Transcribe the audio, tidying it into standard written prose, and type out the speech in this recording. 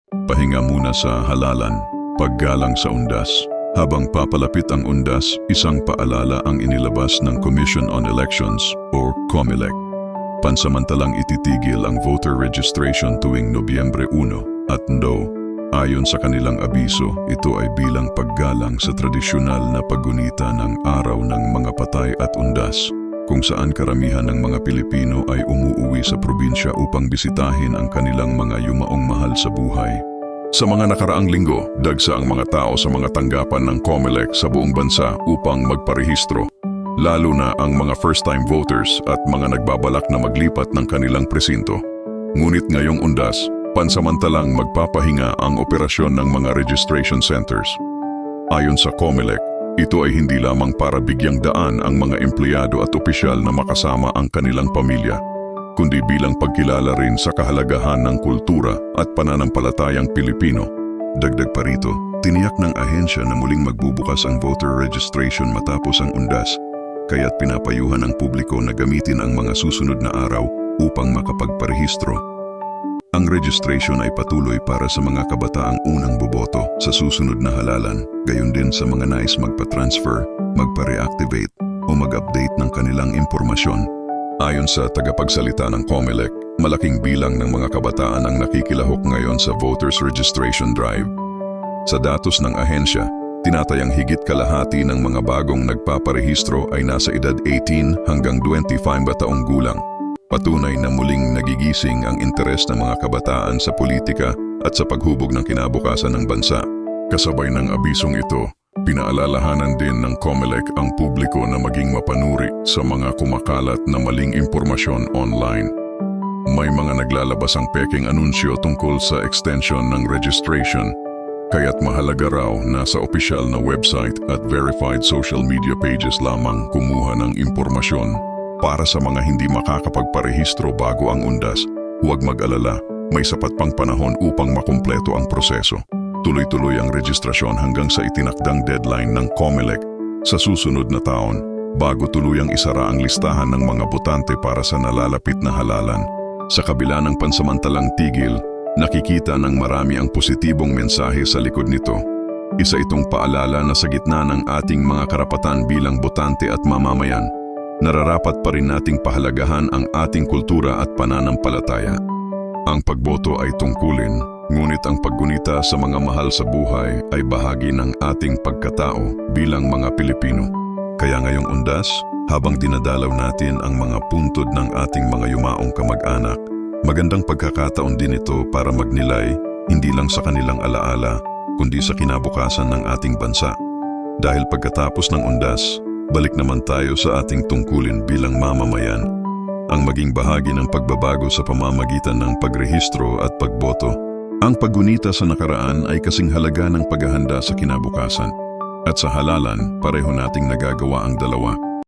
Pahinga muna sa halalan, paggalang sa undas. Habang papalapit ang undas, isang paalala ang inilabas ng Commission on Elections o COMELEC. Pansamantalang ititigil ang voter registration tuwing Nobyembre 1 at no. Ayon sa kanilang abiso, ito ay bilang paggalang sa tradisyonal na paggunita ng araw ng mga patay at undas, kung saan karamihan ng mga Pilipino ay umuuwi sa probinsya upang bisitahin ang kanilang mga yumaong mahal sa buhay. Sa mga nakaraang linggo, dagsa ang mga tao sa mga tanggapan ng COMELEC sa buong bansa upang magparehistro, lalo na ang mga first-time voters at mga nagbabalak na maglipat ng kanilang presinto. Ngunit ngayong undas, pansamantalang magpapahinga ang operasyon ng mga registration centers. Ayon sa COMELEC, ito ay hindi lamang para bigyang daan ang mga empleyado at opisyal na makasama ang kanilang pamilya, kundi bilang pagkilala rin sa kahalagahan ng kultura at pananampalatayang Pilipino. Dagdag pa rito, tiniyak ng ahensya na muling magbubukas ang voter registration matapos ang undas, kaya't pinapayuhan ang publiko na gamitin ang mga susunod na araw upang makapagparehistro. Ang registration ay patuloy para sa mga kabataang unang boboto sa susunod na halalan, gayon din sa mga nais magpa-transfer, magpa-reactivate o mag-update ng kanilang impormasyon. Ayon sa tagapagsalita ng COMELEC, malaking bilang ng mga kabataan ang nakikilahok ngayon sa voters registration drive. Sa datos ng ahensya, tinatayang higit kalahati ng mga bagong nagpaparehistro ay nasa edad 18 hanggang 25 taong gulang. Patunay na muling nagigising ang interes ng mga kabataan sa politika at sa paghubog ng kinabukasan ng bansa. Kasabay ng abisong ito, pinaalalahanan din ng COMELEC ang publiko na maging mapanuri sa mga kumakalat na maling impormasyon online. May mga naglalabas ang peking anunsyo tungkol sa extension ng registration, kaya't mahalaga raw na sa opisyal na website at verified social media pages lamang kumuha ng impormasyon. Para sa mga hindi makakapagparehistro bago ang undas, huwag mag-alala, may sapat pang panahon upang makumpleto ang proseso. Tuloy-tuloy ang registrasyon hanggang sa itinakdang deadline ng COMELEC sa susunod na taon, bago tuluyang isara ang listahan ng mga botante para sa nalalapit na halalan. Sa kabila ng pansamantalang tigil, nakikita ng marami ang positibong mensahe sa likod nito. Isa itong paalala na sa gitna ng ating mga karapatan bilang botante at mamamayan, nararapat pa rin nating pahalagahan ang ating kultura at pananampalataya. Ang pagboto ay tungkulin, ngunit ang paggunita sa mga mahal sa buhay ay bahagi ng ating pagkatao bilang mga Pilipino. Kaya ngayong undas, habang dinadalaw natin ang mga puntod ng ating mga yumaong kamag-anak, magandang pagkakataon din ito para magnilay hindi lang sa kanilang alaala, kundi sa kinabukasan ng ating bansa. Dahil pagkatapos ng undas, balik naman tayo sa ating tungkulin bilang mamamayan, ang maging bahagi ng pagbabago sa pamamagitan ng pagrehistro at pagboto. Ang paggunita sa nakaraan ay kasing halaga ng paghahanda sa kinabukasan. At sa halalan, pareho nating nagagawa ang dalawa.